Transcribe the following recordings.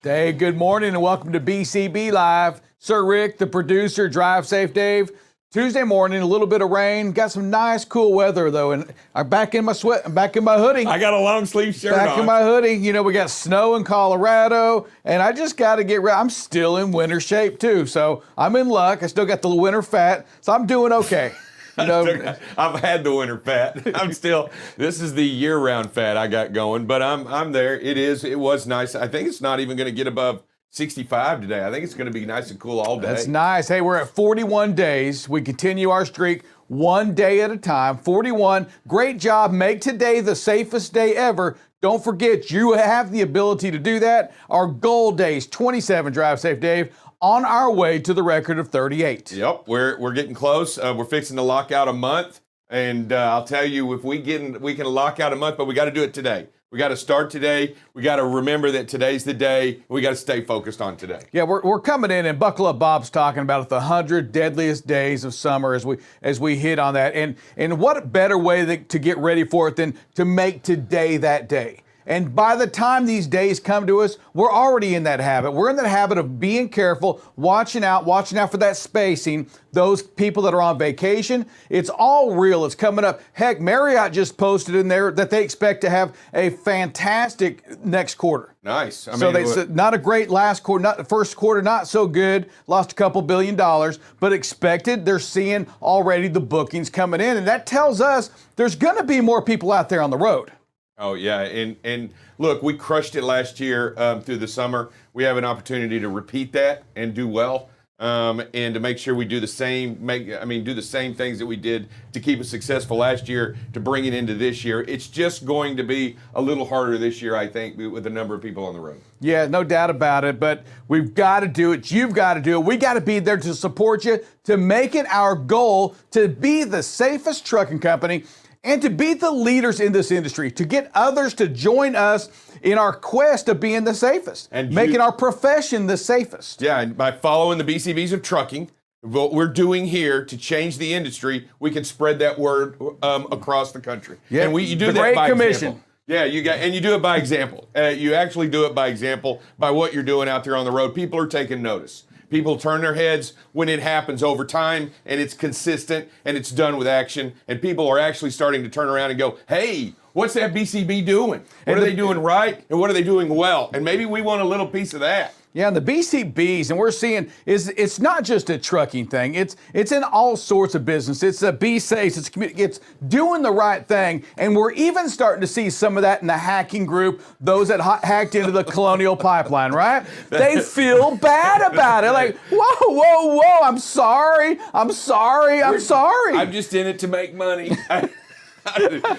Hey, good morning and welcome to BCB Live. Sir Rick, the producer, Drive Safe Dave. Tuesday morning, a little bit of rain. Got some nice, cool weather though, and I'm back in my sweat. I'm back in my hoodie. I got a long sleeve shirt back on. in my hoodie. You know, we got snow in Colorado, and I just got to get ready. I'm still in winter shape too, so I'm in luck. I still got the winter fat, so I'm doing okay. You know, I've had the winter fat. This is the year-round fat I got going, but I'm there. It was nice. I think it's not even going to get above 65 today. I think it's going to be nice and cool all day. That's nice. Hey, we're at 41 days. We continue our streak one day at a time. 41. Great job. Make today the safest day ever. Don't forget, you have the ability to do that. Our goal days, 27, Drive Safe Dave, on our way to the record of 38. Yep, we're getting close. We're fixing to lock out a month, and I'll tell you, if we can lock out a month, but we got to do it today. We got to start today. We got to remember that today's the day. We got to stay focused on today. Yeah, we're coming in, and buckle up. Bob's talking about the 100 deadliest days of summer as we hit on that. And what better way to get ready for it than to make today that day? And by the time these days come to us, we're already in that habit. We're in that habit of being careful, watching out for that spacing, those people that are on vacation. It's all real. It's coming up. Heck, Marriott just posted in there that they expect to have a fantastic next quarter. Nice. They said not a great last quarter, not the first quarter, not so good. Lost a couple $2 billion, but expected. They're seeing already the bookings coming in, and that tells us there's going to be more people out there on the road. Oh, yeah, and look, we crushed it last year through the summer. We have an opportunity to repeat that and do well, and to make sure we do the same things that we did to keep it successful last year, to bring it into this year. It's just going to be a little harder this year, I think, with the number of people on the road. Yeah, no doubt about it, but we've got to do it. You've got to do it. We got to be there to support you, to make it our goal to be the safest trucking company and to be the leaders in this industry, to get others to join us in our quest of being the safest, and making our profession the safest. Yeah, and by following the BCBs of trucking, what we're doing here to change the industry, we can spread that word across the country. Yeah, and you do the that Great by Commission. example. Yeah, you do it by example. You actually do it by example, by what you're doing out there on the road. People are taking notice. People turn their heads when it happens over time, and it's consistent, and it's done with action, and people are actually starting to turn around and go, hey, what's that BCB doing? What are they doing right, and what are they doing well? And maybe we want a little piece of that. Yeah, and the BCBs, and we're seeing it's not just a trucking thing. It's in all sorts of business. It's a be safe. It's doing the right thing, and we're even starting to see some of that in the hacking group. Those that hacked into the Colonial Pipeline, right? They feel bad about it. Like, whoa! I'm sorry. I'm sorry. I'm just in it to make money.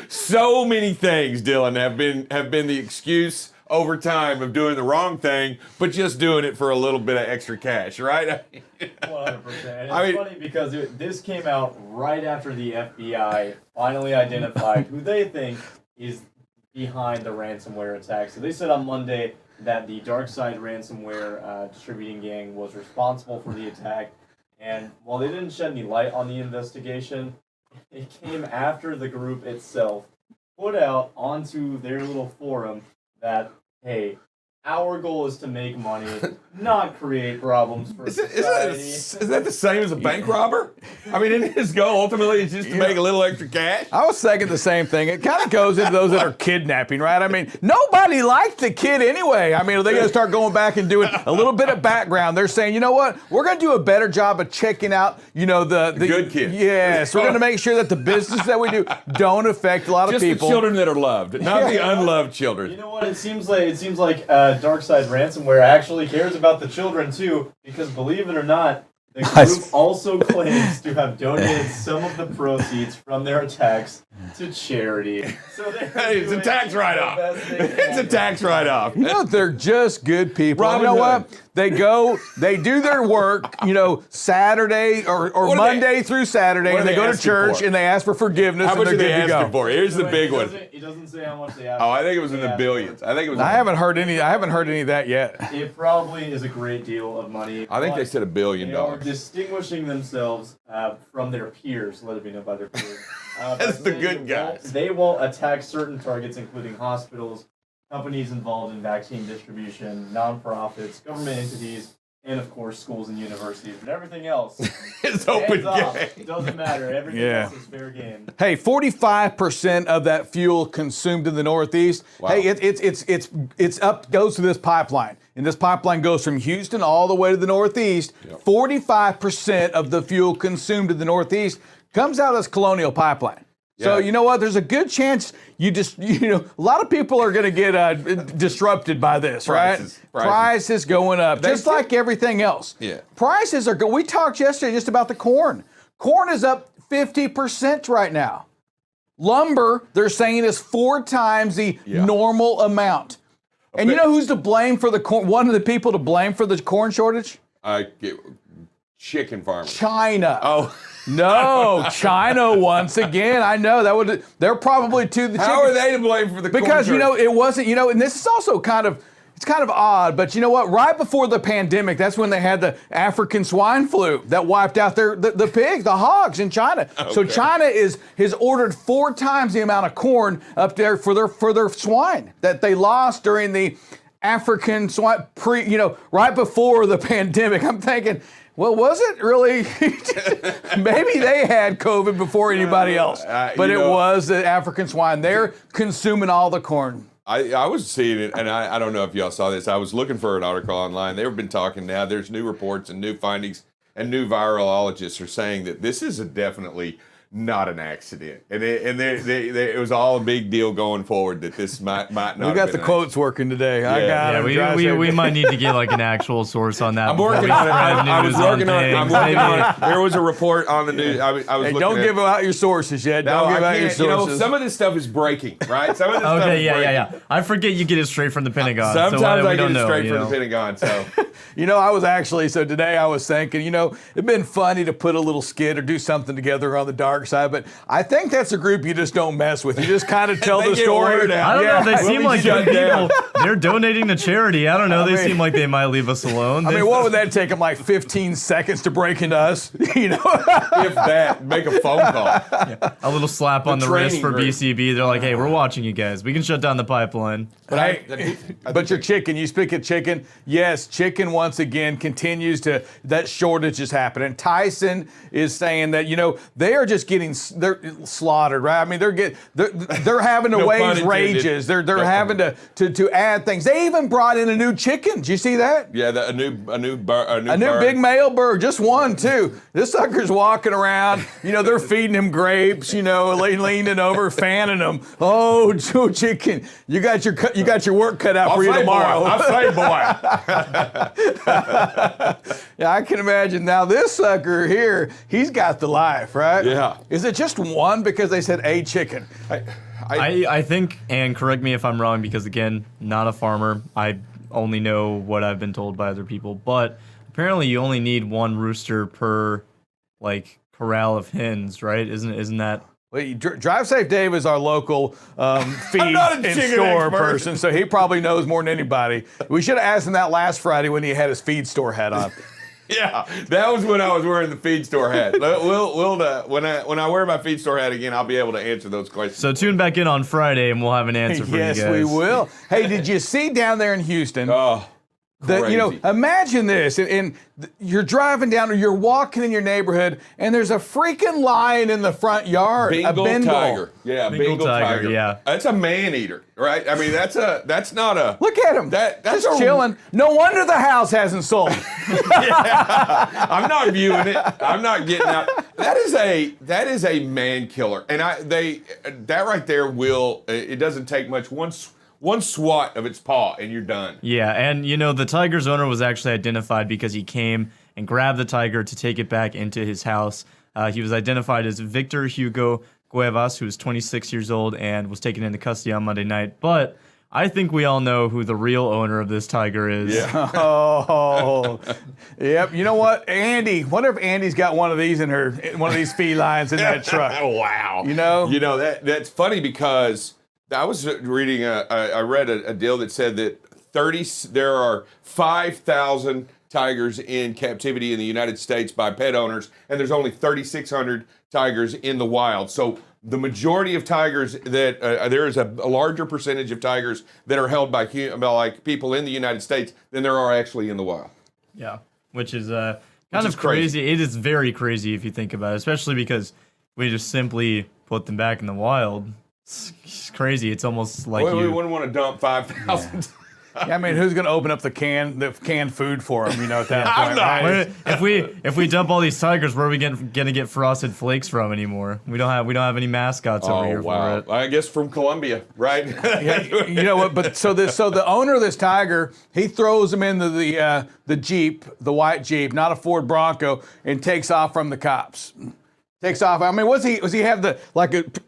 So many things, Dylan, have been the excuse over time of doing the wrong thing, but just doing it for a little bit of extra cash, right? 100%. And it's funny because this came out right after the FBI finally identified who they think is behind the ransomware attack. So they said on Monday that the DarkSide ransomware distributing gang was responsible for the attack. And while they didn't shed any light on the investigation, it came after the group itself put out onto their little forum that, hey, our goal is to make money, not create problems for society. Is that the same as a bank robber? I mean, isn't his goal ultimately is just to make a little extra cash? I was thinking the same thing. It kind of goes into those that are kidnapping, right? I mean, nobody liked the kid anyway. I mean, are they going to start going back and doing a little bit of background? They're saying, you know what? We're going to do a better job of checking out, the good kids. Yes, we're going to make sure that the business that we do don't affect a lot of people. Just the children that are loved, not the unloved children. You know what? It seems like DarkSide ransomware actually cares about the children too, because believe it or not, the group also claims to have donated some of the proceeds from their attacks to charity. So it's a tax write-off. It's a tax write-off. They're just good people. Robin you know Hood. what? They do their work, Saturday or Monday through Saturday, and they go to church and they ask for forgiveness. How much are they asking asking for? Here's the big one. It doesn't say how much they asked. Oh, I think it was in the billions. I haven't heard any of that yet. It probably is a great deal of money. I think they said $1 billion. They are distinguishing themselves from their peers, let it be known by their peers. That's the good guys. They won't attack certain targets, including hospitals, companies involved in vaccine distribution, nonprofits, government entities, and of course schools and universities. But everything else It's open off. game. Doesn't matter. Everything else is fair game. Hey, 45% of that fuel consumed in the Northeast. Wow. Hey, it's up, goes to this pipeline. And this pipeline goes from Houston all the way to the Northeast. Yep. 45% of the fuel consumed in the Northeast comes out of this Colonial Pipeline. So Yeah. you know what? There's a good chance a lot of people are going to get disrupted by this, Prices. right? Prices going up, just like everything else. Yeah. Prices are we talked yesterday just about the corn. Corn is up 50% right now. Lumber, they're saying, is 4 times the normal amount. And you know who's to blame for the corn? One of the people to blame for the corn shortage? Chicken farmers. China. Oh. No, China once again. I know they're probably to the How are they to blame for the corn because shortage? it wasn't, and this is also kind of odd, but you know what? Right before the pandemic, that's when they had the African swine flu that wiped out the pigs, the hogs in China. Okay. So China has ordered 4 times the amount of corn up there for their swine that they lost during the African swine right before the pandemic. I'm thinking, well, was it really? Maybe they had COVID before anybody else, but it was the African swine. They're consuming all the corn. I was seeing it, and I don't know if y'all saw this. I was looking for an article online. They've been talking now. There's new reports and new findings, and new virologists are saying that this is definitely not an accident, and it was all a big deal going forward that this might not. We got the quotes working today. Yeah. I got it. We might need to get like an actual source on that. I'm working on it. I was working on it. I'm working on it. There was a report on the news. I was Hey, looking don't at give out your sources yet. No, Don't give I out your can't. sources. Some of this stuff is breaking, right? Some of this stuff is breaking. Yeah. I forget you get it straight from the Pentagon. Sometimes so I get don't it know, straight from the Pentagon. So I was actually, so today I was thinking, it'd been funny to put a little skit or do something together on the dark side, but I think that's a group you just don't mess with. You just kind of tell the story. I don't know. They seem like good down. people. They're donating to charity. I don't know. They seem like they might leave us alone. What would that take them, like 15 seconds to break into us? if that, make a phone call. A little slap on the wrist for training BCB. They're like, hey, we're watching you guys. We can shut down the pipeline. But your chicken, you speak of chicken. Yes, chicken once again continues that shortage is happening. Tyson is saying that, they are just they're slaughtered, right? I mean, they're having to No pun waive intended. rages. They're having to add things. They even brought in a new chicken. Did you see that? Yeah, a new A big male bird, just one too. This sucker's walking around. They're feeding him grapes. Leaning over, fanning him. Oh, chicken, you got your work cut out for you tomorrow. I'll say, boy. Yeah, I can imagine. Now this sucker here, he's got the life, right? Yeah. Is it just one because they said a chicken? I think, and correct me if I'm wrong, because again, not a farmer. I only know what I've been told by other people, but apparently you only need 1 rooster per corral of hens, right? Isn't that? Well, Drive Safe Dave is our local feed not a and chicken store expert. person, so he probably knows more than anybody. We should have asked him that last Friday when he had his feed store hat on. Yeah, that was when I was wearing the feed store hat. When I wear my feed store hat again, I'll be able to answer those questions. So tune back in on Friday and we'll have an answer for you guys. Yes, we will. Hey, did you see down there in Houston? Oh, crazy. Imagine this, and you're driving down or you're walking in your neighborhood, and there's a freaking lion in the front yard. Bengal a Bengal tiger. Yeah, Bengal tiger. Yeah. That's a man eater, right? I mean, that's not a. Look at him. That's just chilling. No wonder the house hasn't sold. I'm not viewing it. I'm not getting out. That is a man killer, and that right there will. It doesn't take much. One swat of its paw and you're done. Yeah, and the tiger's owner was actually identified because he came and grabbed the tiger to take it back into his house. He was identified as Victor Hugo Cuevas, who is 26 years old and was taken into custody on Monday night. But I think we all know who the real owner of this tiger is. Yeah. Oh, yep. You know what, Andy? Wonder if Andy's got one of these one of these felines in that truck. Wow. That's funny because I was reading I read a deal that said that there are 5,000 tigers in captivity in the United States by pet owners, and there's only 3,600 tigers in the wild. So the majority of tigers that there is a larger percentage of tigers that are held by like people in the United States than there are actually in the wild. Yeah, which is kind of crazy. It is very crazy if you think about it, especially because we just simply put them back in the wild. It's crazy. It's almost like we wouldn't want to dump 5,000. Yeah, I mean, who's going to open up the canned food for them? You know, at that point, right? If we dump all these tigers, where are we going to get Frosted Flakes from anymore? We don't have any mascots over here for it. I guess from Colombia, right? Yeah, you know what? But so the owner of this tiger, he throws them into the Jeep, the white Jeep, not a Ford Bronco, and takes off from the cops. Takes off. I mean, was he have a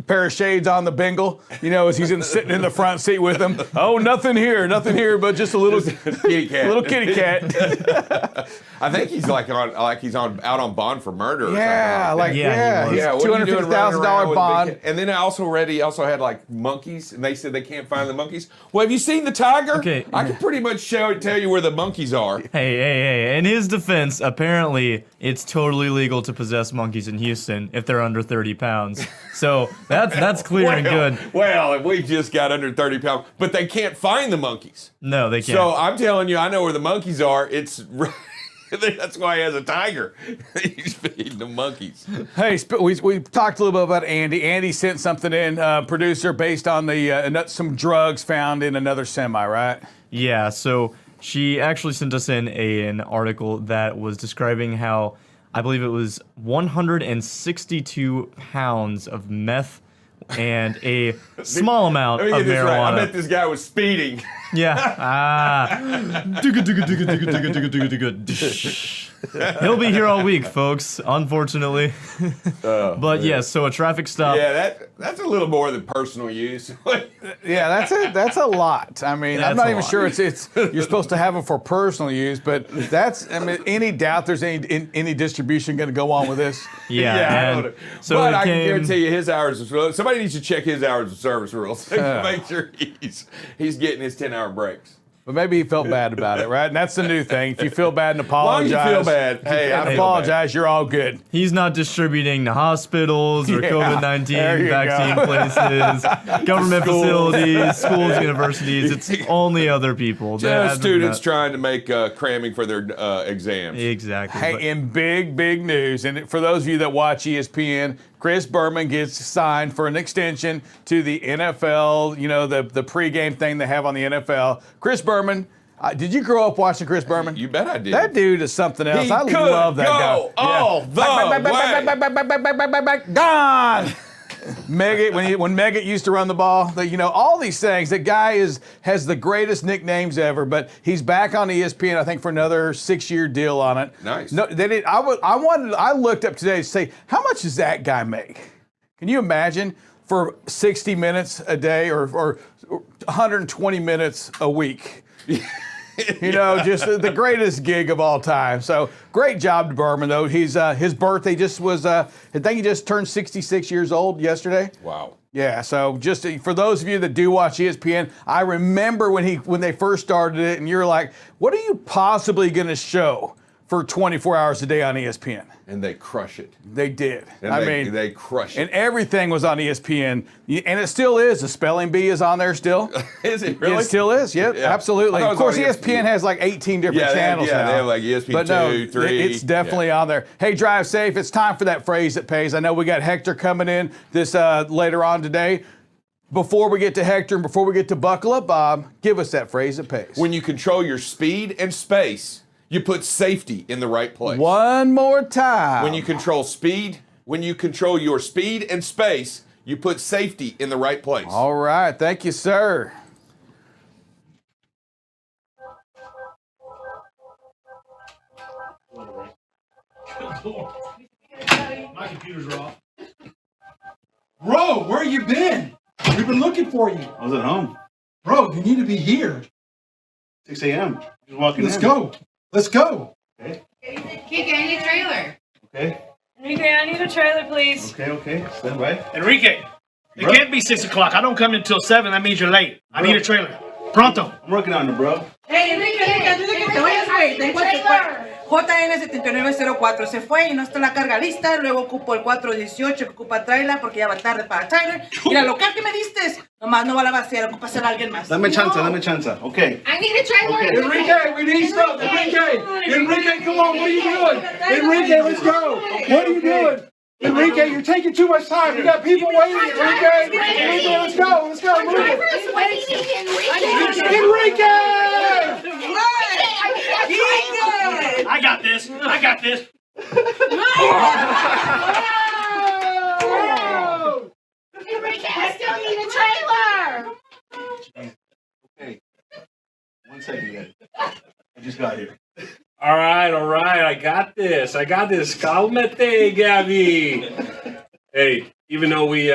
pair of shades on the Bengal? You know, as he's sitting in the front seat with him. Oh, nothing here, but just a little kitty cat. Little kitty cat. I think he's out on bond for murder. Or He's $250,000 bond. And then I also read he also had like monkeys, and they said they can't find the monkeys. Well, have you seen the tiger? Okay. I can pretty much tell you where the monkeys are. Hey! In his defense, apparently it's totally legal to possess monkeys in Houston if they're under 30 pounds. So that's clear and good. Well, if we just got under 30 pounds, but they can't find the monkeys. No, they can't. So I'm telling you, I know where the monkeys are. That's why he has a tiger. He's feeding the monkeys. Hey, we talked a little bit about Andy. Andy sent something in, producer, based on some drugs found in another semi, right? Yeah, so she actually sent us in an article that was describing how, I believe it was 162 pounds of meth and a small amount of marijuana. Right. I bet this guy was speeding. Yeah. He'll be here all week, folks, unfortunately. But yeah, so a traffic stop. Yeah, that's a little more than personal use. Yeah, that's a lot. I mean, I'm not even sure it's you're supposed to have them for personal use, but any doubt there's any distribution going to go on with this? Yeah. But I can guarantee you his hours of service. Somebody needs to check his hours of service rules to make sure he's getting his 10-hour breaks. But maybe he felt bad about it, right? And that's the new thing. If you feel bad and apologize. As long as you feel bad. Hey, I apologize, you're all good. He's not distributing to hospitals or COVID-19 vaccine places, government facilities, schools, universities. It's only other people. Just students trying to make cramming for their exams. Exactly. Hey, in big news, and for those of you that watch ESPN, Chris Berman gets signed for an extension to the NFL, you know, the pregame thing they have on the NFL. Chris Berman, did you grow up watching Chris Berman? You bet I did. That dude is something else. He I love that guy. All the way. Gone. Meggett, when Meggett used to run the ball, all these things. The guy has the greatest nicknames ever, but he's back on ESPN, I think, for another 6-year deal on it. Nice. No, I looked up today to say, how much does that guy make? Can you imagine for 60 minutes a day or 120 minutes a week? Just the greatest gig of all time. So great job to Berman, though. His birthday just was, I think he just turned 66 years old yesterday. Wow. Yeah, so just for those of you that do watch ESPN, I remember when they first started it, and you're like, what are you possibly going to show for 24 hours a day on ESPN? And they crush it. They did. And they crush it. And everything was on ESPN. And it still is. The spelling bee is on there still. Is it really? It still is. Yep, yeah. Absolutely. Of course, ESPN has like 18 different channels now. They have like ESPN but 2, 3. It's definitely on there. Hey, drive safe. It's time for that phrase that pays. I know we got Hector coming in this later on today. Before we get to Hector and before we get to Buckle Up Bob, give us that phrase that pays. When you control your speed and space, you put safety in the right place. One more time. When you control your speed and space, you put safety in the right place. All right. Thank you, sir. My computers are off. Bro, where you been? We've been looking for you. I was at home. Bro, you need to be here. 6 a.m. Just walking Let's in. go. Let's go. Okay. Kike, I need a trailer. Okay. Enrique, I need a trailer, please. Okay. Stand by. Enrique, it Bro. can't be 6 o'clock. I don't come until 7. That means you're late. I need a trailer. Pronto. I'm working on it, bro. Hey, Enrique, don't wait. tengo JN7904 se fue y no está la carga lista. Luego ocupo el 418 que ocupa trailer porque ya va tarde para Tyler. Y la local que me diste, nomás no va a la vaciar, ocupa ser alguien más. Dame chance. Okay. I need a trailer. Enrique, we need stuff. Enrique, come on. What are you doing? Enrique, let's go. What are you doing? Enrique, you're taking too much time. We got people waiting. Enrique, let's go. Let's go. Move it. Enrique! I got this. Enrique, I still need a trailer. Okay. 1 second, guys. I just got here. All right. I got this. Calmate, Gabby. Hey, even though we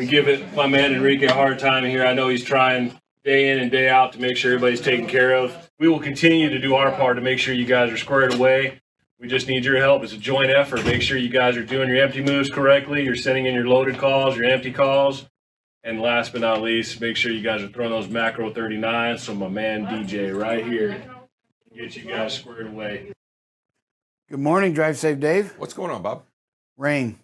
give it my man Enrique a hard time here, I know he's trying day in and day out to make sure everybody's taken care of. We will continue to do our part to make sure you guys are squared away. We just need your help. It's a joint effort. Make sure you guys are doing your empty moves correctly. You're sending in your loaded calls, your empty calls. And last but not least, make sure you guys are throwing those macro 39s. So my man DJ right here get you guys squared away. Good morning, Drive Safe Dave. What's going on, Bob? Rain,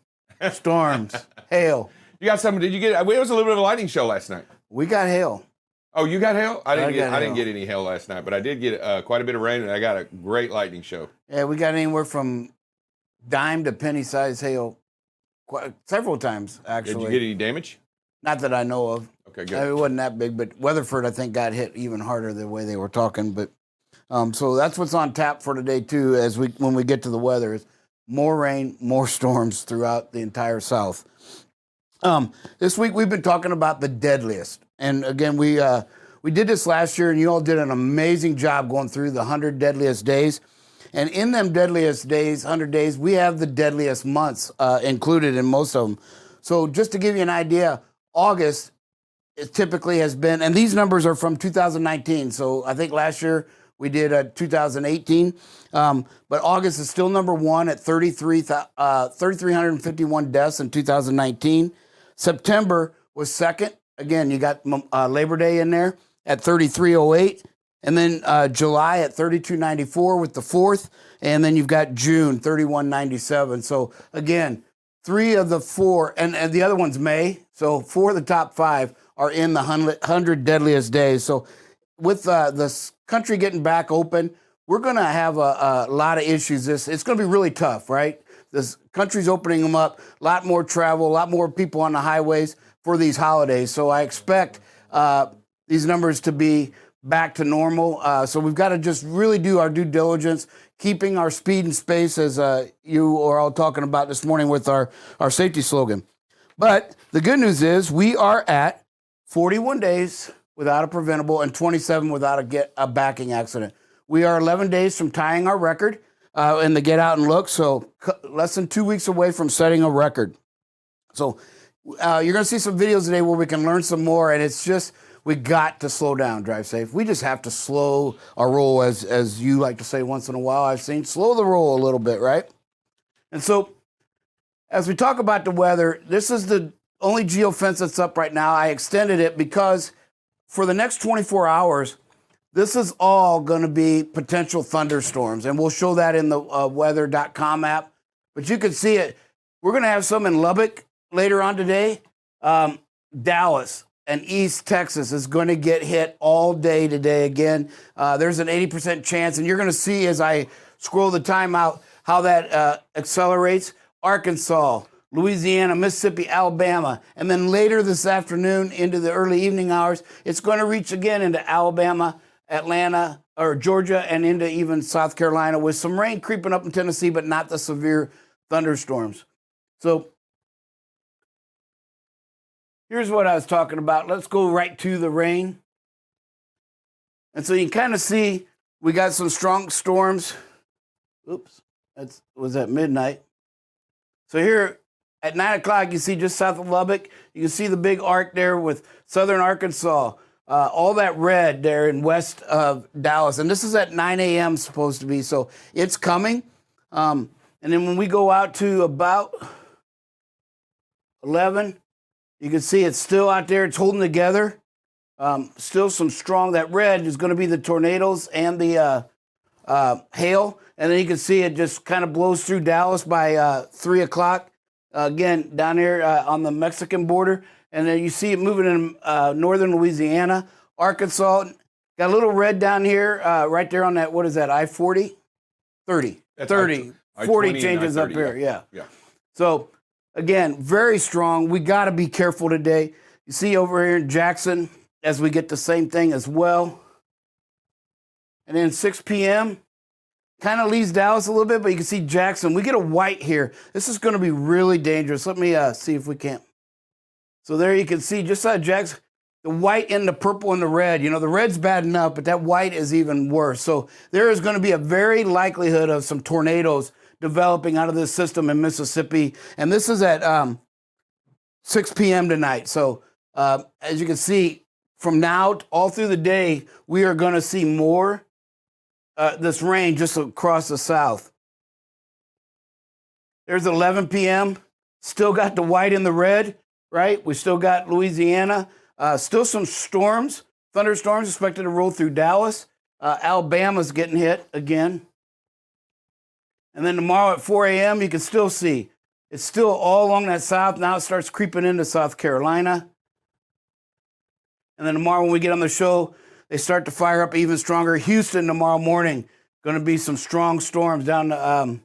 storms, hail. You got something? Did you get? It was a little bit of a lightning show last night. We got hail. Oh, you got hail? I didn't hail. get any hail last night, but I did get quite a bit of rain, and I got a great lightning show. Yeah, we got anywhere from dime to penny size hail several times, actually. Did you get any damage? Not that I know of. Okay, good. It wasn't that big, but Weatherford, I think, got hit even harder the way they were talking. But so that's what's on tap for today, too, when we get to the weather. Is more rain, more storms throughout the entire South. This week, we've been talking about the deadliest. And again, we did this last year, and you all did an amazing job going through the 100 deadliest days. And in them deadliest days, 100 days, we have the deadliest months included in most of them. So just to give you an idea, August it typically has been, and these numbers are from 2019. So I think last year we did 2018. But August is still number one at 3,351 deaths in 2019. September was second. Again, you got Labor Day in there at 3,308. And then July at 3,294 with the fourth. And then you've got June, 3,197. So again, 3 of the 4, and the other one's May. So 4 of the top 5 are in the 100 deadliest days. So with this country getting back open, we're going to have a lot of issues. It's going to be really tough, right? This country's opening them up, a lot more travel, a lot more people on the highways for these holidays. So I expect these numbers to be back to normal. So we've got to just really do our due diligence, keeping our speed and space, as you are all talking about this morning with our safety slogan. But the good news is we are at 41 days without a preventable and 27 without a backing accident. We are 11 days from tying our record in the get out and look. So less than 2 weeks away from setting a record. So you're going to see some videos today where we can learn some more. And it's just, we got to slow down, Drive Safe. We just have to slow our roll, as you like to say once in a while. I've seen slow the roll a little bit, right? And so as we talk about the weather, this is the only geofence that's up right now. I extended it because for the next 24 hours, this is all going to be potential thunderstorms. And we'll show that in the weather.com app. But you can see it. We're going to have some in Lubbock later on today. Dallas and East Texas is going to get hit all day today again. There's an 80% chance. And you're going to see as I scroll the time out how that accelerates. Arkansas, Louisiana, Mississippi, Alabama. And then later this afternoon into the early evening hours, it's going to reach again into Alabama, Atlanta, or Georgia, and into even South Carolina with some rain creeping up in Tennessee, but not the severe thunderstorms. So here's what I was talking about. Let's go right to the rain. And so you can kind of see we got some strong storms. Oops, that was at midnight. So here at 9 o'clock, you see just south of Lubbock, you can see the big arc there with southern Arkansas, all that red there in west of Dallas. And this is at 9 a.m. supposed to be, so it's coming. And then when we go out to about 11, you can see it's still out there. It's holding together. Still some strong, that red is going to be the tornadoes and the hail, and then you can see it just kind of blows through Dallas by 3 o'clock. Again, down here on the Mexican border, and then you see it moving in northern Louisiana, Arkansas. Got a little red down here, right there on that, what is that, I-40? 30. That's 30. I- 40 I-20 changes and up here, yeah. Yeah. So, again, very strong. We got to be careful today. You see over here in Jackson, as we get the same thing as well. And then 6 p.m., kind of leaves Dallas a little bit, but you can see Jackson. We get a white here. This is going to be really dangerous. Let me see if we can. So there you can see just out Jackson, the white and the purple and the red. You know, the red's bad enough, but that white is even worse. So there is going to be a very likelihood of some tornadoes developing out of this system in Mississippi. And this is at 6 p.m. tonight. So as you can see, from now all through the day, we are going to see more this rain just across the south. There's 11 p.m. Still got the white and the red, right? We still got Louisiana. Still some storms, thunderstorms expected to roll through Dallas. Alabama's getting hit again. And then tomorrow at 4 a.m., you can still see it's still all along that south. Now it starts creeping into South Carolina. And then tomorrow when we get on the show, they start to fire up even stronger. Houston tomorrow morning, going to be some strong storms down the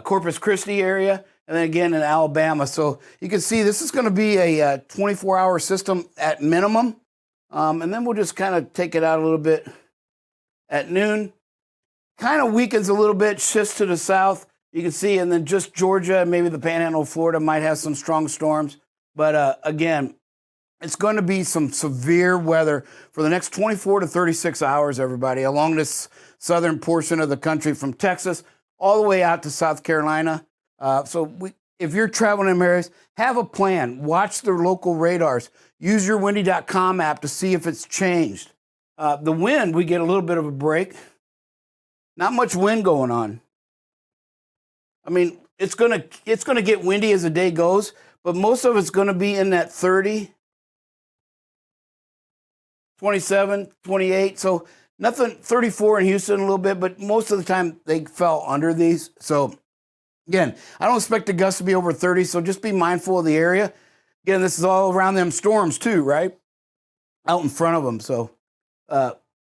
Corpus Christi area, and then again in Alabama. So you can see this is going to be a 24-hour system at minimum. And then we'll just kind of take it out a little bit at noon. Kind of weakens a little bit, shifts to the south. You can see, and then just Georgia, maybe the Panhandle of Florida might have some strong storms. But again, it's going to be some severe weather for the next 24 to 36 hours, everybody, along this southern portion of the country from Texas all the way out to South Carolina. If you're traveling in areas, have a plan. Watch their local radars. Use your windy.com app to see if it's changed. The wind, we get a little bit of a break. Not much wind going on. I mean, it's gonna get windy as the day goes, but most of it's going to be in that 30, 27, 28. So nothing, 34 in Houston a little bit, but most of the time they fell under these. So again, I don't expect the gusts to be over 30, so just be mindful of the area. Again, this is all around them storms too, right? Out in front of them. So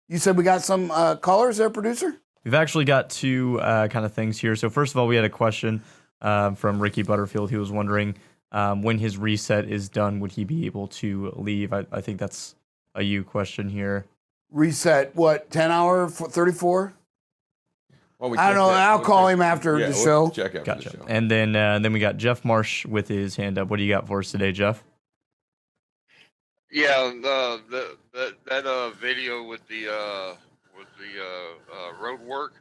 you said we got some callers there, producer? We've actually got two kind of things here. So first of all, we had a question from Ricky Butterfield. He was wondering when his reset is done, would he be able to leave? I think that's a you question here. Reset, what, 10 hour, 34? Well, I don't know. I'll call him after the show. We'll check after the show. And then we got Jeff Marsh with his hand up. What do you got for us today, Jeff? Yeah, that video with the road work.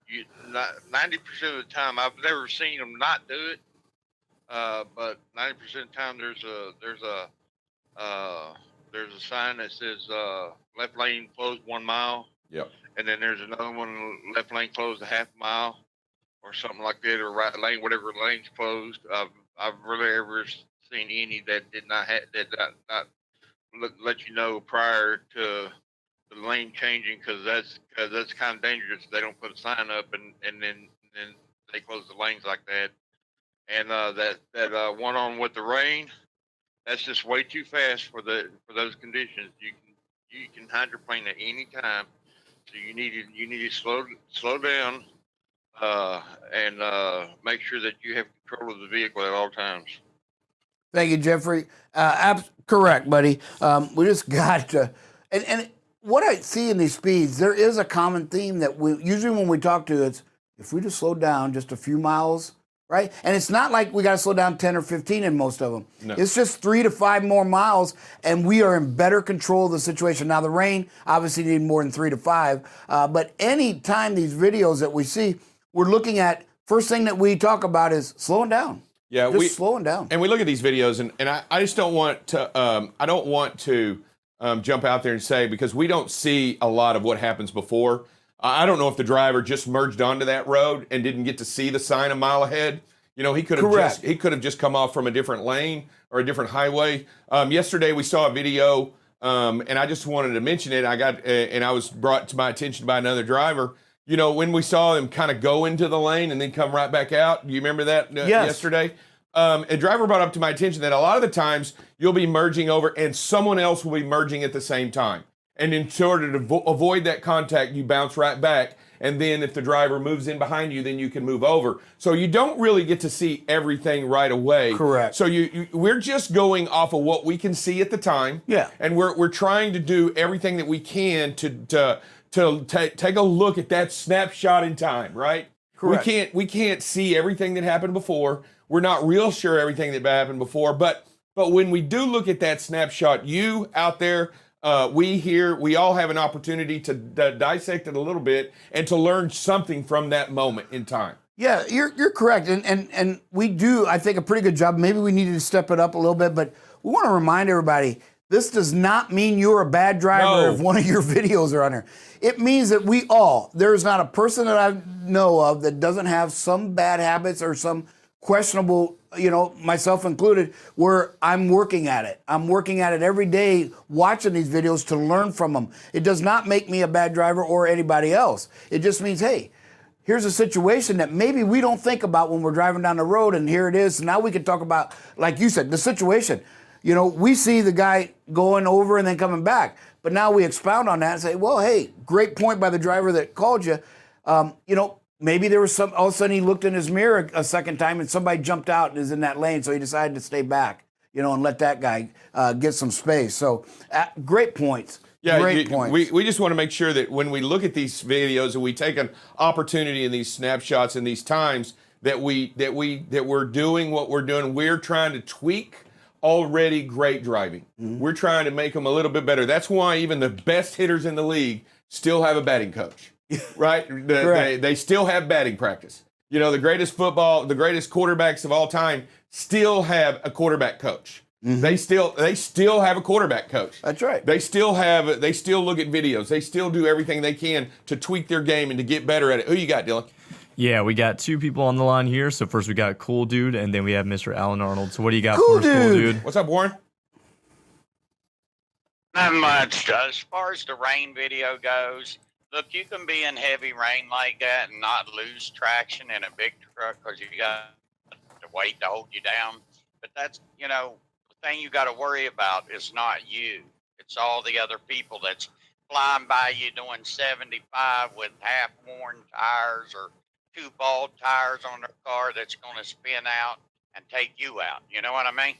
90% of the time, I've never seen them not do it. But 90% of the time, there's a sign that says left lane closed 1 mile. Yep. And then there's another one, left lane closed a half mile, or something like that, or right lane, whatever lane's closed. I've really ever seen any that did not let you know prior to the lane changing, because that's kind of dangerous. They don't put a sign up and then they close the lanes like that. And that one on with the rain, that's just way too fast for those conditions. You can hydroplane at any time, so you need to slow down and make sure that you have control of the vehicle at all times. Thank you, Jeffrey. Correct, buddy. We just got to, and what I see in these speeds, there is a common theme that we usually when we talk to, it's if we just slow down just a few miles, right? And it's not like we got to slow down 10 or 15 in most of them. No. It's just 3 to 5 more miles, and we are in better control of the situation. Now, the rain obviously need more than 3 to 5, but any time these videos that we see, we're looking at, first thing that we talk about is slowing down. Yeah, just slowing down. And we look at these videos, and I just don't want to, jump out there and say, because we don't see a lot of what happens before. I don't know if the driver just merged onto that road and didn't get to see the sign a mile ahead. You know, he could have just come off from a different lane or a different highway. Yesterday we saw a video, and I just wanted to mention it. I was brought to my attention by another driver. You know, when we saw him kind of go into the lane and then come right back out. Do you remember that yesterday? A driver brought up to my attention that a lot of the times you'll be merging over and someone else will be merging at the same time. And in order to avoid that contact, you bounce right back. And then if the driver moves in behind you, then you can move over. So you don't really get to see everything right away. Correct. So we're just going off of what we can see at the time. Yeah. And we're trying to do everything that we can to take a look at that snapshot in time, right? Correct. We can't see everything that happened before. We're not real sure everything that happened before, but when we do look at that snapshot, you out there, we here, we all have an opportunity to dissect it a little bit and to learn something from that moment in time. Yeah, you're correct, and we do, I think, a pretty good job. Maybe we needed to step it up a little bit, but we want to remind everybody, this does not mean you're a bad driver if one of your videos are on there. It means that there's not a person that I know of that doesn't have some bad habits or some questionable, myself included, where I'm working at it. I'm working at it every day, watching these videos to learn from them. It does not make me a bad driver or anybody else. It just means, hey, here's a situation that maybe we don't think about when we're driving down the road, and here it is. Now we can talk about, like you said, the situation. We see the guy going over and then coming back, but now we expound on that and say, well, hey, great point by the driver that called you. Maybe there was all of a sudden he looked in his mirror a second time and somebody jumped out and is in that lane, so he decided to stay back, and let that guy get some space. So great points. Yeah, great points. We just want to make sure that when we look at these videos and we take an opportunity in these snapshots and these times that we're doing what we're doing. We're trying to tweak already great driving. Mm-hmm. We're trying to make them a little bit better. That's why even the best hitters in the league still have a batting coach, right? They still have batting practice. The greatest quarterbacks of all time still have a quarterback coach. Mm-hmm. They still have a quarterback coach. That's right. They still look at videos. They still do everything they can to tweak their game and to get better at it. Who you got, Dylan? Yeah, we got two people on the line here. So first we got Cool Dude, and then we have Mr. Alan Arnold. So what do you got for us, Cool Dude? What's up, Warren? Not much. As far as the rain video goes, look, you can be in heavy rain like that and not lose traction in a big truck because you got the weight to hold you down. But that's, the thing you got to worry about is not you. It's all the other people that's flying by you doing 75 with half-worn tires or two bald tires on their car that's going to spin out and take you out. You know what I mean?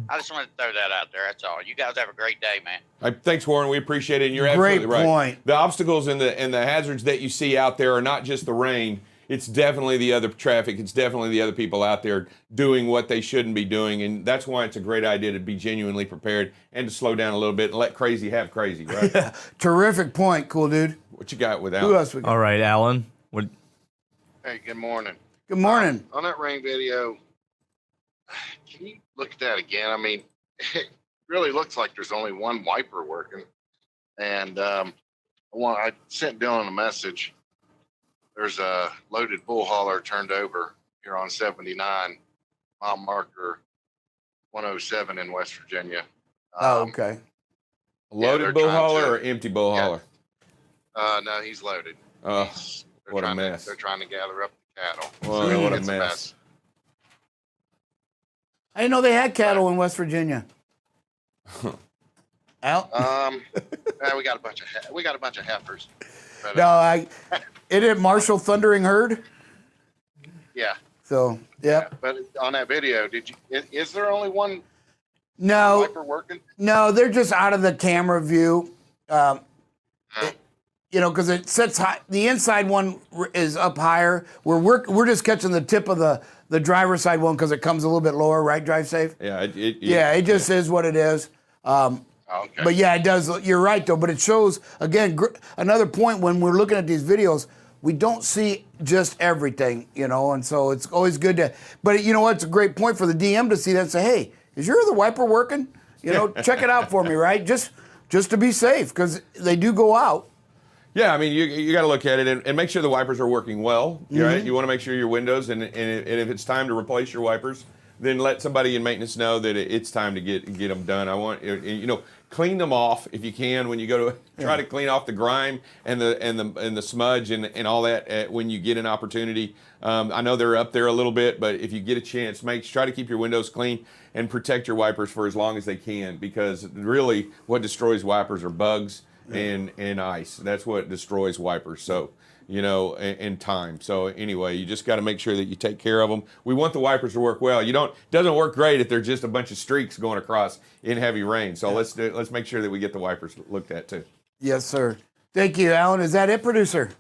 I just wanted to throw that out there. That's all. You guys have a great day, man. Thanks, Warren. We appreciate it. And you're absolutely right. Great point. The obstacles and the hazards that you see out there are not just the rain. It's definitely the other traffic. It's definitely the other people out there doing what they shouldn't be doing. And that's why it's a great idea to be genuinely prepared and to slow down a little bit and let crazy have crazy, right? Yeah. Terrific point, Cool Dude. What you got with Alan? Who else we got? All right, Alan. What? Hey, good morning. Good morning. On that rain video, can you look at that again? I mean, it really looks like there's only one wiper working. And I sent Dylan a message. There's a loaded bull hauler turned over here on 79, mile marker 107 in West Virginia. Okay. Loaded bull hauler or empty bull hauler? No, he's loaded. What a mess. They're trying to gather up the cattle. Well, what a mess. I didn't know they had cattle in West Virginia. Al? We got a bunch of heifers. But, isn't it Marshall Thundering Herd? Yeah. So, yeah. But on that video, is there only one wiper working? No, they're just out of the camera view. Because it sits high. The inside one is up higher. We're just catching the tip of the driver's side one because it comes a little bit lower, right? Drive safe. Yeah. It just is what it is. Okay. But yeah, it does. You're right though. But it shows again another point when we're looking at these videos. We don't see just everything, and so it's always good to. But you know what? It's a great point for the DM to see that and say, hey, is your other wiper working? Check it out for me, right? Just to be safe because they do go out. Yeah, I mean, you got to look at it and make sure the wipers are working well, right? You want to make sure your windows, and if it's time to replace your wipers, then let somebody in maintenance know that it's time to get them done. I want clean them off if you can when you go to try to clean off the grime and the smudge and all that when you get an opportunity. I know they're up there a little bit, but if you get a chance, try to keep your windows clean and protect your wipers for as long as they can, because really what destroys wipers are bugs and ice. That's what destroys wipers. So, and time. So anyway, you just got to make sure that you take care of them. We want the wipers to work well. It doesn't work great if they're just a bunch of streaks going across in heavy rain. So let's make sure that we get the wipers looked at too. Yes, sir. Thank you, Alan. Is that it, producer?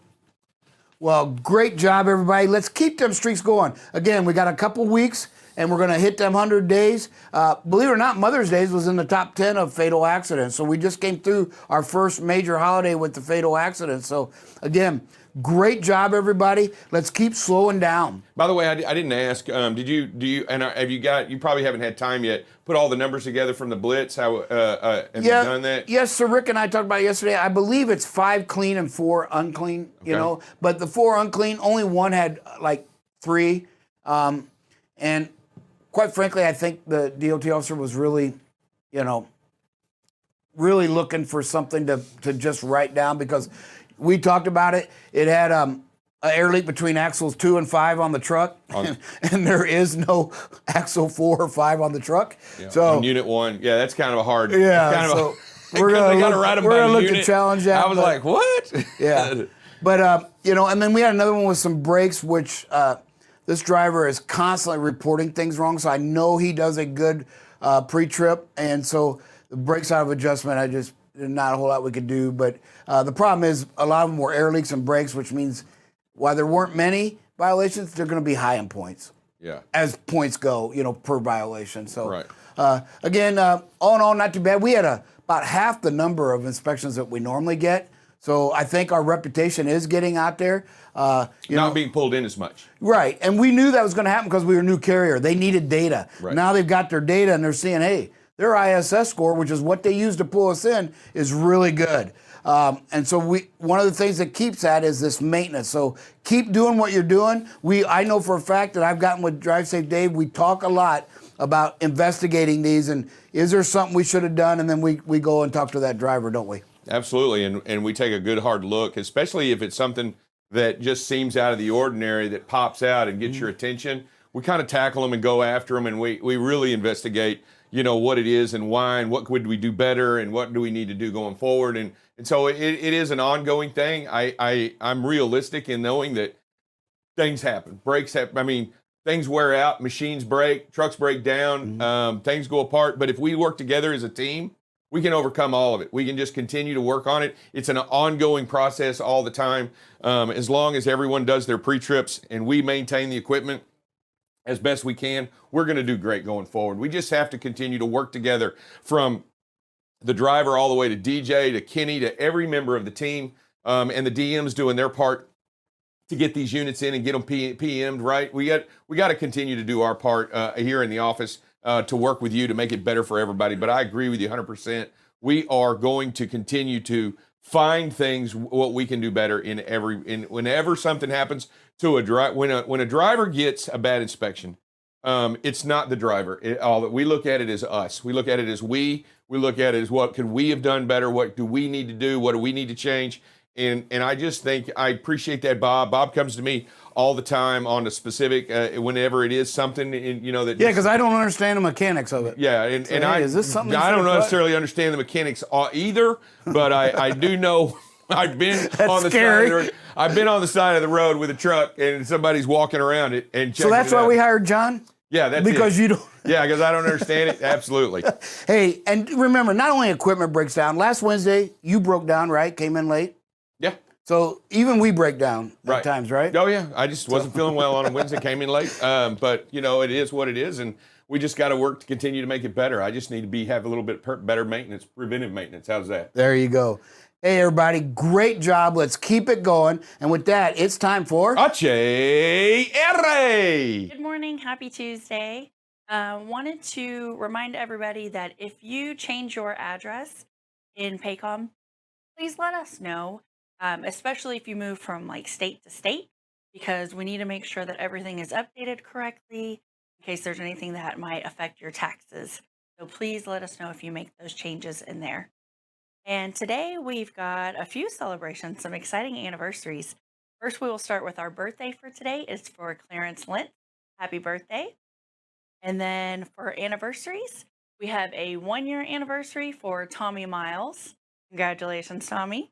Well, great job, everybody. Let's keep them streaks going. Again, we got a couple weeks, and we're going to hit them 100 days. Believe it or not, Mother's Day was in the top 10 of fatal accidents. So we just came through our first major holiday with the fatal accidents. So, again, great job, everybody. Let's keep slowing down. By the way, I didn't ask. Have you probably haven't had time yet, put all the numbers together from the blitz? Have you done that? Yes, so Rick and I talked about it yesterday. I believe it's 5 clean and 4 unclean, but the 4 unclean, only one had like 3. And quite frankly, I think the DOT officer was really, really looking for something to just write down, because we talked about it. It had an air leak between axles 2 and 5 on the truck, and there is no axle 4 or 5 on the truck. Yeah, so on unit 1, that's kind of a hard. Yeah, we're gonna look to challenge that. I was like, what? Yeah, but and then we had another one with some brakes, which this driver is constantly reporting things wrong. So I know he does a good pre-trip, and so the brakes out of adjustment, there's not a whole lot we could do. But the problem is a lot of them were air leaks and brakes, which means while there weren't many violations, they're going to be high in points. Yeah. As points go, per violation. So right. Again, all in all, not too bad. We had about half the number of inspections that we normally get. So I think our reputation is getting out there. Not being pulled in as much. Right. And we knew that was going to happen because we were a new carrier. They needed data. Right. Now they've got their data and they're seeing, hey, their ISS score, which is what they use to pull us in, is really good. And so one of the things that keeps that is this maintenance. So keep doing what you're doing. I know for a fact that I've gotten with Drive Safe Dave, we talk a lot about investigating these and is there something we should have done? And then we go and talk to that driver, don't we? Absolutely. And we take a good hard look, especially if it's something that just seems out of the ordinary that pops out and gets your attention. We kind of tackle them and go after them, and we really investigate, what it is and why and what could we do better and what do we need to do going forward. And so it is an ongoing thing. I'm realistic in knowing that things happen. Breaks happen. I mean, things wear out, machines break, trucks break down, things go apart. But if we work together as a team, we can overcome all of it. We can just continue to work on it. It's an ongoing process all the time. As long as everyone does their pre-trips and we maintain the equipment as best we can, we're going to do great going forward. We just have to continue to work together, from the driver all the way to DJ, to Kenny, to every member of the team, and the DMs doing their part to get these units in and get them PM'd right. We got to continue to do our part here in the office to work with you to make it better for everybody. But I agree with you 100%. We are going to continue to find things what we can do better whenever something happens to a driver. When a driver gets a bad inspection, it's not the driver. We look at it as us. We look at it as we look at it as what could we have done better? What do we need to do? What do we need to change? And I just think I appreciate that, Bob. Bob comes to me all the time on a specific, whenever it is something, that. Yeah, because I don't understand the mechanics of it. Yeah, and hey, is this something I don't necessarily understand the mechanics either, but I do know. I've been on the side. I've been on the side of the road with a truck, and somebody's walking around it and checking. So that's why we hired John. Yeah, that's because it. you don't. Yeah, because I don't understand it. Absolutely. Hey, and remember, not only equipment breaks down. Last Wednesday, you broke down, right? Came in late. Yeah. So even we break down at times, right? Oh yeah, I just wasn't feeling well on a Wednesday, came in late. But it is what it is, and we just got to work to continue to make it better. I just need to have a little bit better maintenance, preventive maintenance. How's that? There you go. Hey everybody, great job. Let's keep it going. And with that, it's time for HR. Good morning, happy Tuesday. Wanted to remind everybody that if you change your address in Paycom, please let us know. Especially if you move from state to state, because we need to make sure that everything is updated correctly. in case there's anything that might affect your taxes. So please let us know if you make those changes in there. And today we've got a few celebrations, some exciting anniversaries. First, we will start with our birthday for today. It's for Clarence Lent. Happy birthday. And then for anniversaries, we have a 1-year anniversary for Tommy Miles. Congratulations, Tommy.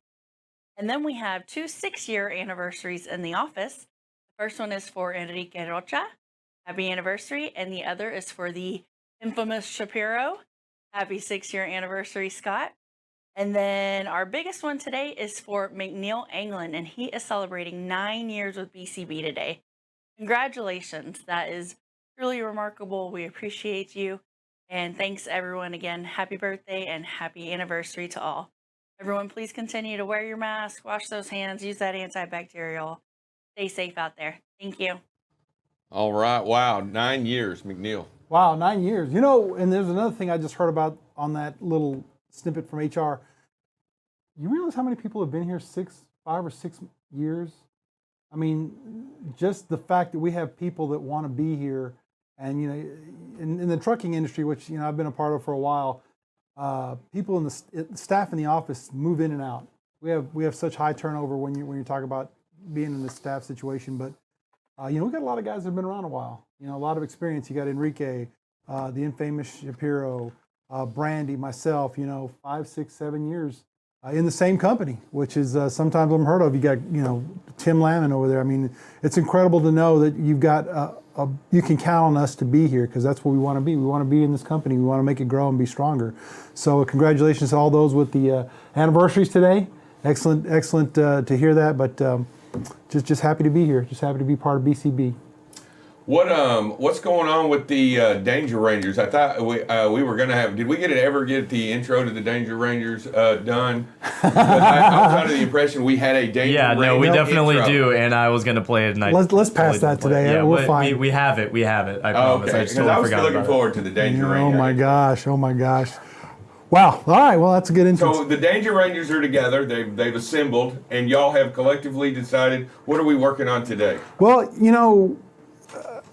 And then we have 2 6-year anniversaries in the office. The first one is for Enrique Rocha. Happy anniversary. And the other is for the infamous Shapiro. Happy 6-year anniversary, Scott. And then our biggest one today is for McNeil Anglin, and he is celebrating 9 years with BCB today. Congratulations. That is truly remarkable. We appreciate you. And thanks, everyone, again. Happy birthday and happy anniversary to all. Everyone, please continue to wear your mask, wash those hands, use that antibacterial. Stay safe out there. Thank you. All right. Wow. 9 years, McNeil. Wow, 9 years. You know, and there's another thing I just heard about on that little snippet from HR. You realize how many people have been here 5 or 6 years? I mean, just the fact that we have people that want to be here, and you know, in the trucking industry, which you know I've been a part of for a while, people in the staff in the office move in and out. We have such high turnover when you talk about being in the staff situation, but you know, we got a lot of guys that have been around a while. You know, a lot of experience. You got Enrique, the infamous Shapiro, Brandy, myself. You know, 5, 6, 7 years in the same company, which is sometimes unheard of. You got, you know, Tim Lamon over there. I mean, it's incredible to know that you've got you can count on us to be here, because that's what we want to be. We want to be in this company. We want to make it grow and be stronger. So congratulations to all those with the anniversaries today. Excellent, excellent to hear that. But just happy to be here. Just happy to be part of BCB. What's going on with the Danger Rangers? I thought we were gonna have. Did we ever get the intro to the Danger Rangers done? I was under the impression we had a Danger Ranger. Yeah, no, we definitely intro. do, and I was gonna play it. And let's pass that today. Yeah, we're fine. We have it. We have it. I promise. Okay, I just totally was forgot looking about forward to the Danger Ranger. Oh my gosh! Oh my gosh! Wow. All right. Well, that's a good intro. So the Danger Rangers are together. They've assembled, and y'all have collectively decided, what are we working on today? Well, you know,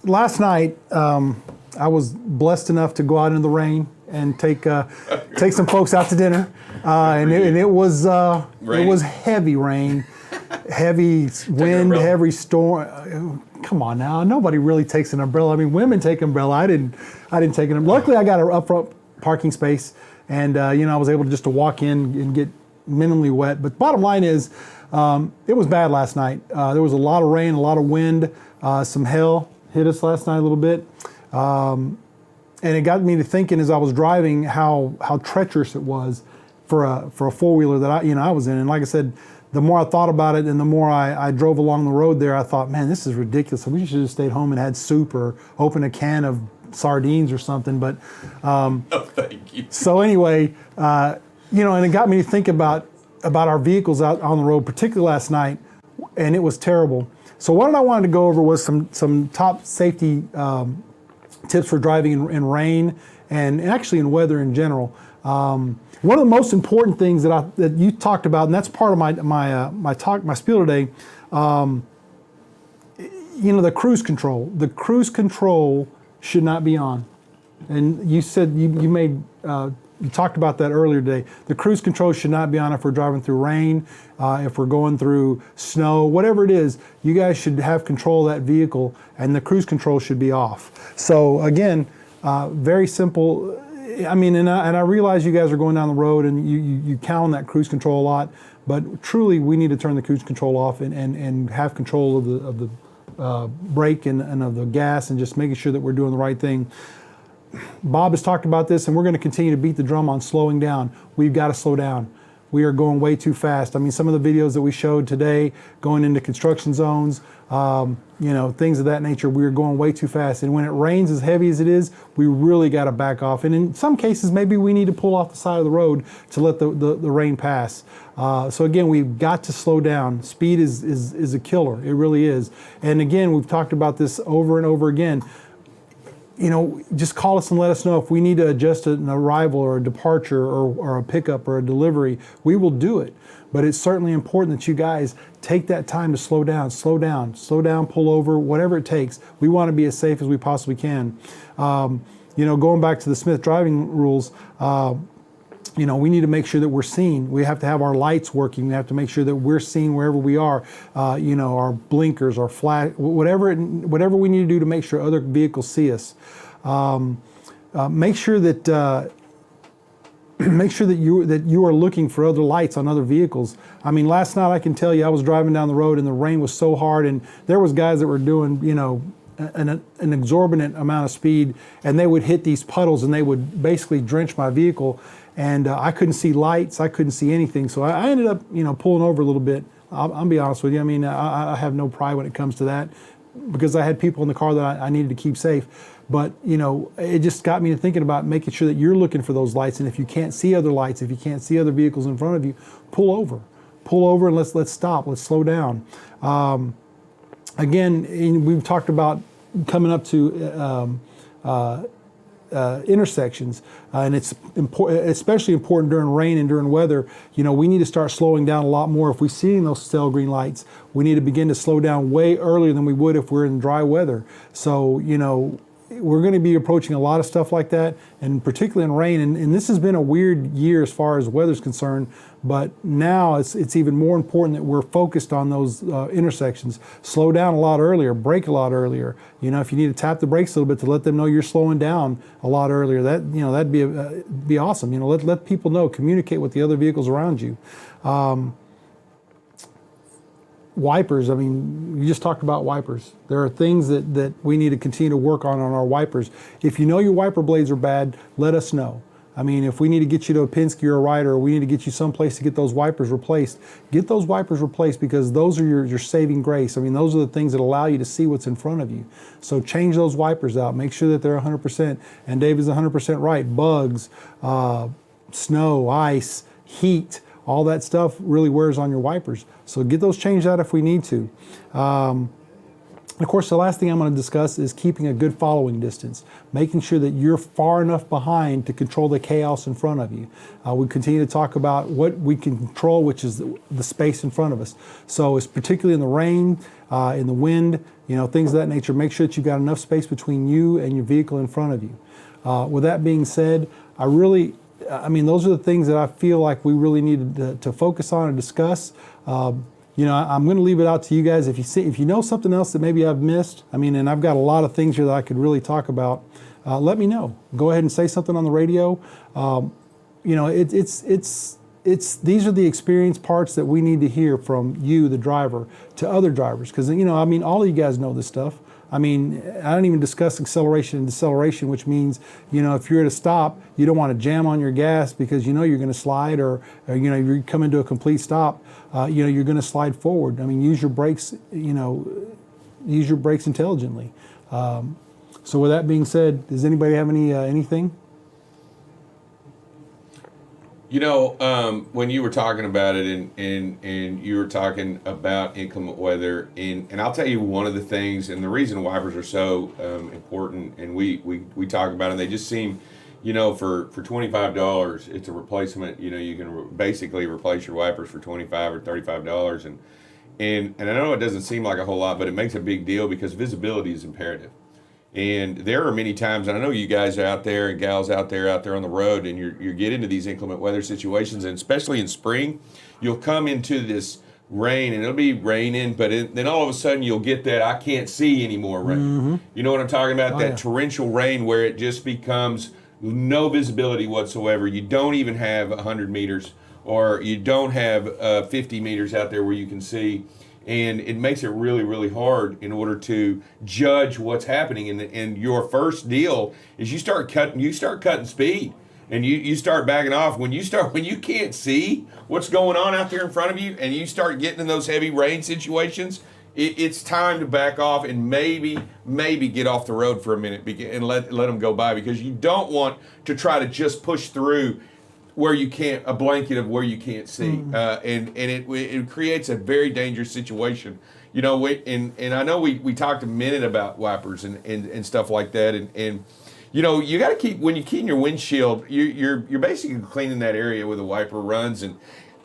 last night I was blessed enough to go out in the rain and take some folks out to dinner, and it was heavy rain, heavy wind, heavy storm. Come on now, nobody really takes an umbrella. I mean, women take umbrella. I didn't take an umbrella. Luckily, I got an upfront parking space, and you know, I was able to walk in and get minimally wet. But bottom line is, it was bad last night. There was a lot of rain, a lot of wind, some hail hit us last night a little bit, and it got me to thinking as I was driving how treacherous it was for a 4-wheeler that I was in. And like I said, the more I thought about it and the more I drove along the road there, I thought, man, this is ridiculous. We should have stayed home and had soup or opened a can of sardines or something. But thank you. So anyway, you know, and it got me to think about our vehicles out on the road, particularly last night, and it was terrible. So what I wanted to go over was some top safety tips for driving in rain and actually in weather in general. One of the most important things that you talked about, and that's part of my spiel today. You know, the cruise control. The cruise control should not be on, and you said you talked about that earlier today. The cruise control should not be on if we're driving through rain, if we're going through snow, whatever it is. You guys should have control of that vehicle, and the cruise control should be off. So again, very simple. I mean, and I realize you guys are going down the road and you count on that cruise control a lot, but truly we need to turn the cruise control off and have control of the brake and of the gas, and just making sure that we're doing the right thing. Bob has talked about this, and we're going to continue to beat the drum on slowing down. We've got to slow down. We are going way too fast. I mean, some of the videos that we showed today, going into construction zones, you know, things of that nature, we are going way too fast. And when it rains as heavy as it is, we really got to back off. And in some cases, maybe we need to pull off the side of the road to let the rain pass. So again, we've got to slow down. Speed is a killer. It really is. And again, we've talked about this over and over again. just call us and let us know if we need to adjust an arrival or a departure or a pickup or a delivery. We will do it. But it's certainly important that you guys take that time to slow down, pull over, whatever it takes. We want to be as safe as we possibly can. Going back to the Smith driving rules, we need to make sure that we're seen. We have to have our lights working. We have to make sure that we're seen wherever we are. Our blinkers, our flash, whatever we need to do to make sure other vehicles see us. Make sure that you are looking for other lights on other vehicles. I mean, last night I can tell you I was driving down the road and the rain was so hard, and there was guys that were doing an exorbitant amount of speed, and they would hit these puddles and they would basically drench my vehicle, and I couldn't see lights, I couldn't see anything. So I ended up pulling over a little bit. I'll be honest with you. I mean, I have no pride when it comes to that, because I had people in the car that I needed to keep safe. But it just got me to thinking about making sure that you're looking for those lights. And if you can't see other lights, if you can't see other vehicles in front of you, pull over and let's stop, let's slow down. Again, we've talked about coming up to intersections, and it's especially important during rain and during weather. We need to start slowing down a lot more. If we're seeing those stale green lights, we need to begin to slow down way earlier than we would if we're in dry weather. So, we're going to be approaching a lot of stuff like that, and particularly in rain. And this has been a weird year as far as weather's concerned, but now it's even more important that we're focused on those intersections. Slow down a lot earlier, brake a lot earlier. If you need to tap the brakes a little bit to let them know you're slowing down a lot earlier, that'd be awesome. Let people know, communicate with the other vehicles around you. Wipers, I mean, you just talked about wipers. There are things that we need to continue to work on our wipers. If you know your wiper blades are bad, let us know. I mean, if we need to get you to a Penske or a Ryder, or we need to get you someplace to get those wipers replaced, get those wipers replaced, because those are your saving grace. I mean, those are the things that allow you to see what's in front of you. So change those wipers out. Make sure that they're 100%. And Dave is 100% right. Bugs, snow, ice, heat, all that stuff really wears on your wipers. So get those changed out if we need to. Of course, the last thing I'm going to discuss is keeping a good following distance, making sure that you're far enough behind to control the chaos in front of you. We continue to talk about what we can control, which is the space in front of us. So it's particularly in the rain, in the wind, things of that nature. Make sure that you've got enough space between you and your vehicle in front of you. With that being said, those are the things that I feel like we really need to focus on and discuss. I'm going to leave it out to you guys. If you know something else that maybe I've missed, and I've got a lot of things here that I could really talk about, let me know. Go ahead and say something on the radio. These are the experience parts that we need to hear from you, the driver, to other drivers. Because, all of you guys know this stuff. I don't even discuss acceleration and deceleration, which means, if you're at a stop, you don't want to jam on your gas because you're going to slide, or you're coming to a complete stop, you're going to slide forward. Use your brakes, use your brakes intelligently. So with that being said, does anybody have anything? When you were talking about it and you were talking about inclement weather, and I'll tell you one of the things, and the reason wipers are so important, and we talk about it, and they just seem, for $25, it's a replacement. You can basically replace your wipers for $25 or $35, and I know it doesn't seem like a whole lot, but it makes a big deal because visibility is imperative. And there are many times, and I know you guys are out there and gals out there on the road, and you get into these inclement weather situations, and especially in spring, you'll come into this rain, and it'll be raining, but then all of a sudden you'll get that I can't see anymore rain. Mm-hmm. You know what I'm talking about? That torrential rain where it just becomes no visibility whatsoever. You don't even have 100 meters, or you don't have 50 meters out there where you can see. And it makes it really, really hard in order to judge what's happening. And your first deal is you start cutting speed, and you start backing off. When you can't see what's going on out there in front of you, and you start getting in those heavy rain situations, it's time to back off and maybe get off the road for a minute and let them go by, because you don't want to try to just push through where you can't, a blanket of where you can't see, and it creates a very dangerous situation. and I know we talked a minute about wipers and stuff like that, and you got to keep, when you clean your windshield, you're basically cleaning that area where the wiper runs,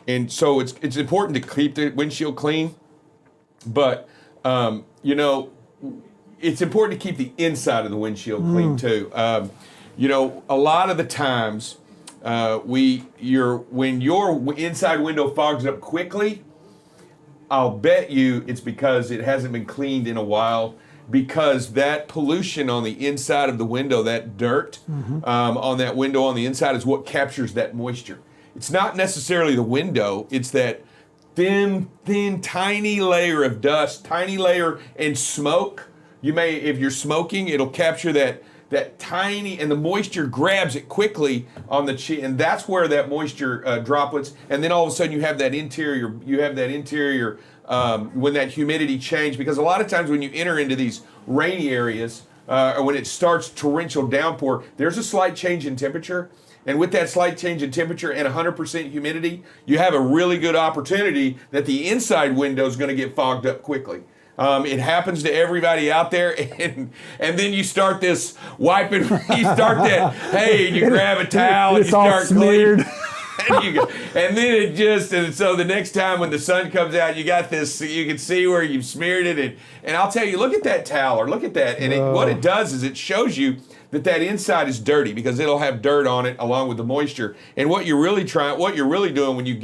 and so it's important to keep the windshield clean, but it's important to keep the inside of the windshield clean too. A lot of the times, when your inside window fogs up quickly, I'll bet you it's because it hasn't been cleaned in a while, because that pollution on the inside of the window, that dirt on that window on the inside, is what captures that moisture. It's not necessarily the window, it's that thin, tiny layer of dust, tiny layer and smoke. If you're smoking, it'll capture that tiny, and the moisture grabs it quickly on the chin, and that's where that moisture droplets, and then all of a sudden you have that interior when that humidity change, because a lot of times when you enter into these rainy areas, or when it starts torrential downpour, there's a slight change in temperature, and with that slight change in temperature and 100% humidity, you have a really good opportunity that the inside window is going to get fogged up quickly. It happens to everybody out there, and then you start this wiping. You start that. Hey, and you grab a towel and you start cleaning. And then so the next time when the sun comes out, you got this. You can see where you've smeared it, and I'll tell you, look at that towel, or look at that, and what it does is it shows you that inside is dirty, because it'll have dirt on it along with the moisture. And what you're really doing when you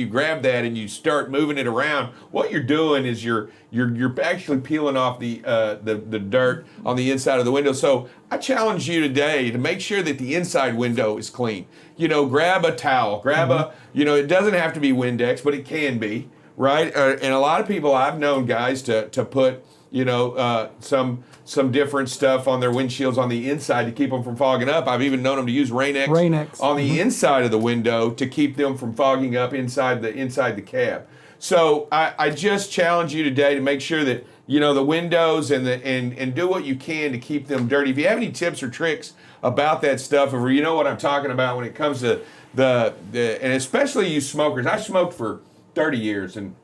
grab that and you start moving it around, what you're doing is you're actually peeling off the dirt on the inside of the window. So I challenge you today to make sure that the inside window is clean. Grab a towel, it doesn't have to be Windex, but it can be, right? And a lot of people, I've known guys to put some different stuff on their windshields on the inside to keep them from fogging up. I've even known them to use Rain-X on the inside of the window to keep them from fogging up inside the cab. So I just challenge you today to make sure that the windows and do what you can to keep them dirty. If you have any tips or tricks about that stuff, or you know what I'm talking about when it comes to and especially you smokers. I smoked for 30 years, and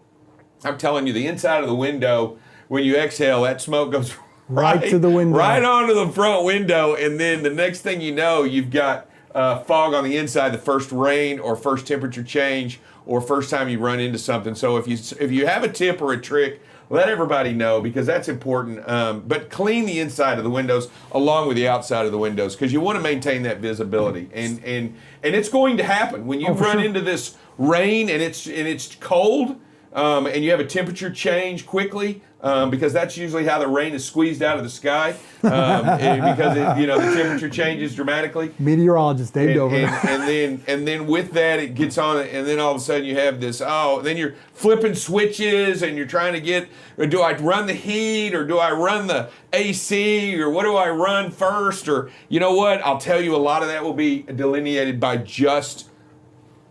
I'm telling you, the inside of the window, when you exhale, that smoke goes right to the window, right onto the front window, and then the next thing you know, you've got fog on the inside, the first rain or first temperature change or first time you run into something. So if you have a tip or a trick, let everybody know, because that's important. But clean the inside of the windows along with the outside of the windows, because you want to maintain that visibility. And it's going to happen when you run into this rain and it's cold, and you have a temperature change quickly, because that's usually how the rain is squeezed out of the sky, because the temperature changes dramatically. Meteorologist Dave Dover. And then with that, it gets on, and then all of a sudden you have this. Then you're flipping switches, and you're trying to get. Do I run the heat, or do I run the AC, or what do I run first? Or you know what? I'll tell you, a lot of that will be delineated by just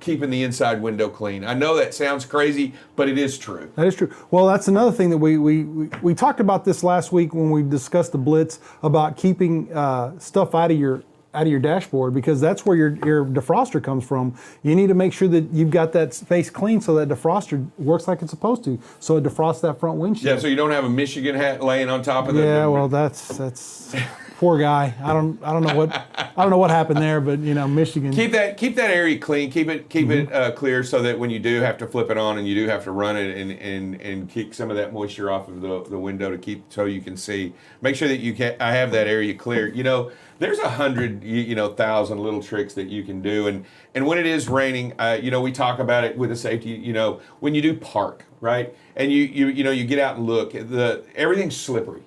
keeping the inside window clean. I know that sounds crazy, but it is true. That is true. Well, that's another thing that we talked about this last week when we discussed the blitz, about keeping stuff out of your dashboard, because that's where your defroster comes from. You need to make sure that you've got that space clean so that defroster works like it's supposed to, so it defrosts that front windshield. Yeah, so you don't have a Michigan hat laying on top of the. Yeah, well, that's poor guy. I don't know what happened there, but Michigan. Keep that area clean. Keep it clear, so that when you do have to flip it on and you do have to run it and kick some of that moisture off of the window to keep, so you can see. Make sure that I have that area clear. There's 100,000 little tricks that you can do, and when it is raining, we talk about it with the safety. When you do park, right, and you get out and look, everything's slippery.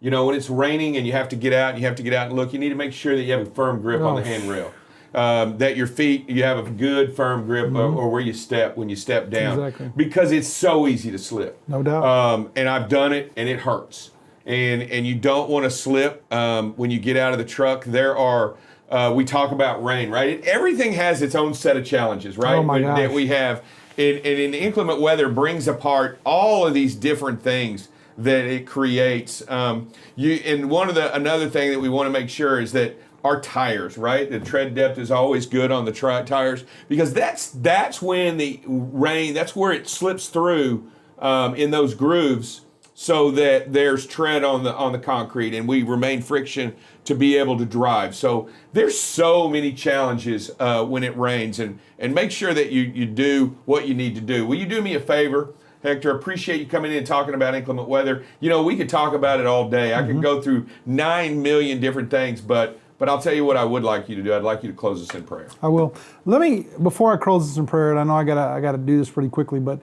When it's raining and you have to get out and look, you need to make sure that you have a firm grip on the handrail. That your feet, you have a good firm grip, or where you step when you step down. Exactly. Because it's so easy to slip. No doubt. And I've done it, and it hurts. And you don't want to slip when you get out of the truck. There are, we talk about rain, right? Everything has its own set of challenges, right? Oh my gosh. That we have. And inclement weather brings apart all of these different things that it creates. Another thing that we want to make sure is that our tires, right? The tread depth is always good on the tires, because that's when the rain, that's where it slips through in those grooves. so that there's tread on the concrete and we remain friction to be able to drive. So there's so many challenges when it rains, and make sure that you do what you need to do. Will you do me a favor, Hector? Appreciate you coming in and talking about inclement weather. You know, we could talk about it all day. I could go through 9 million different things, but I'll tell you what I would like you to do. I'd like you to close us in prayer. I will. Let me, before I close this in prayer, and I know I gotta do this pretty quickly, but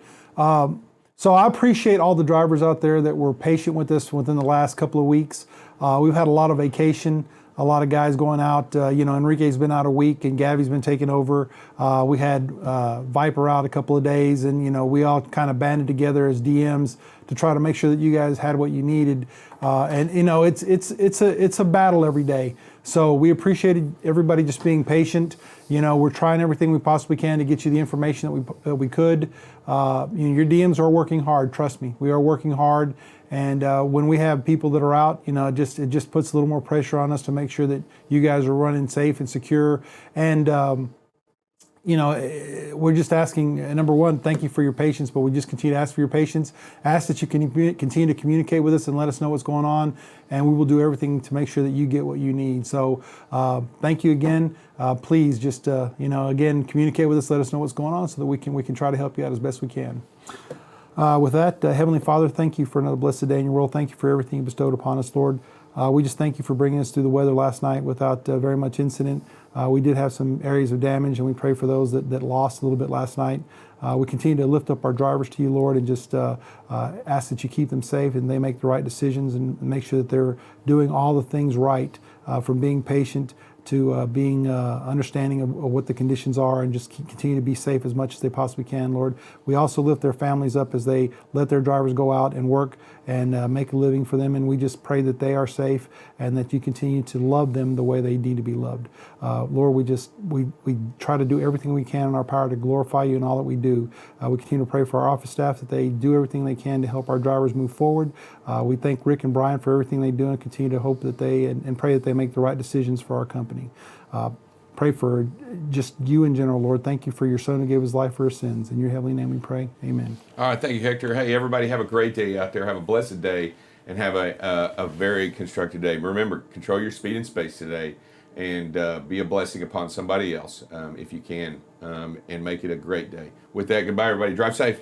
so I appreciate all the drivers out there that were patient with us within the last couple of weeks. We've had a lot of vacation, a lot of guys going out. Enrique's been out a week and Gabby's been taking over. We had Viper out a couple of days, and we all kind of banded together as DMs to try to make sure that you guys had what you needed. It's a battle every day. So we appreciated everybody just being patient. We're trying everything we possibly can to get you the information that we could. Your DMs are working hard. Trust me, we are working hard. And when we have people that are out, it just puts a little more pressure on us to make sure that you guys are running safe and secure. And we're just asking, number one, thank you for your patience, but we just continue to ask for your patience. Ask that you can continue to communicate with us and let us know what's going on, and we will do everything to make sure that you get what you need. So thank you again. Please just, again, communicate with us, let us know what's going on so that we can try to help you out as best we can. With that, Heavenly Father, thank you for another blessed day in your world. Thank you for everything you bestowed upon us, Lord. We just thank you for bringing us through the weather last night without very much incident. We did have some areas of damage, and we pray for those that lost a little bit last night. We continue to lift up our drivers to you, Lord, and just ask that you keep them safe and they make the right decisions and make sure that they're doing all the things right, from being patient to being understanding of what the conditions are, and just continue to be safe as much as they possibly can, Lord. We also lift their families up as they let their drivers go out and work and make a living for them, and we just pray that they are safe and that you continue to love them the way they need to be loved. Lord, we try to do everything we can in our power to glorify you in all that we do. We continue to pray for our office staff that they do everything they can to help our drivers move forward. We thank Rick and Brian for everything they do and continue to hope that and pray that they make the right decisions for our company. Pray for just you in general, Lord. Thank you for your son who gave his life for our sins. In your heavenly name we pray. Amen. All right, thank you, Hector. Hey, everybody, have a great day out there. Have a blessed day and have a very constructive day. Remember, control your speed and space today, and be a blessing upon somebody else if you can, and make it a great day. With that, goodbye, everybody. Drive safe.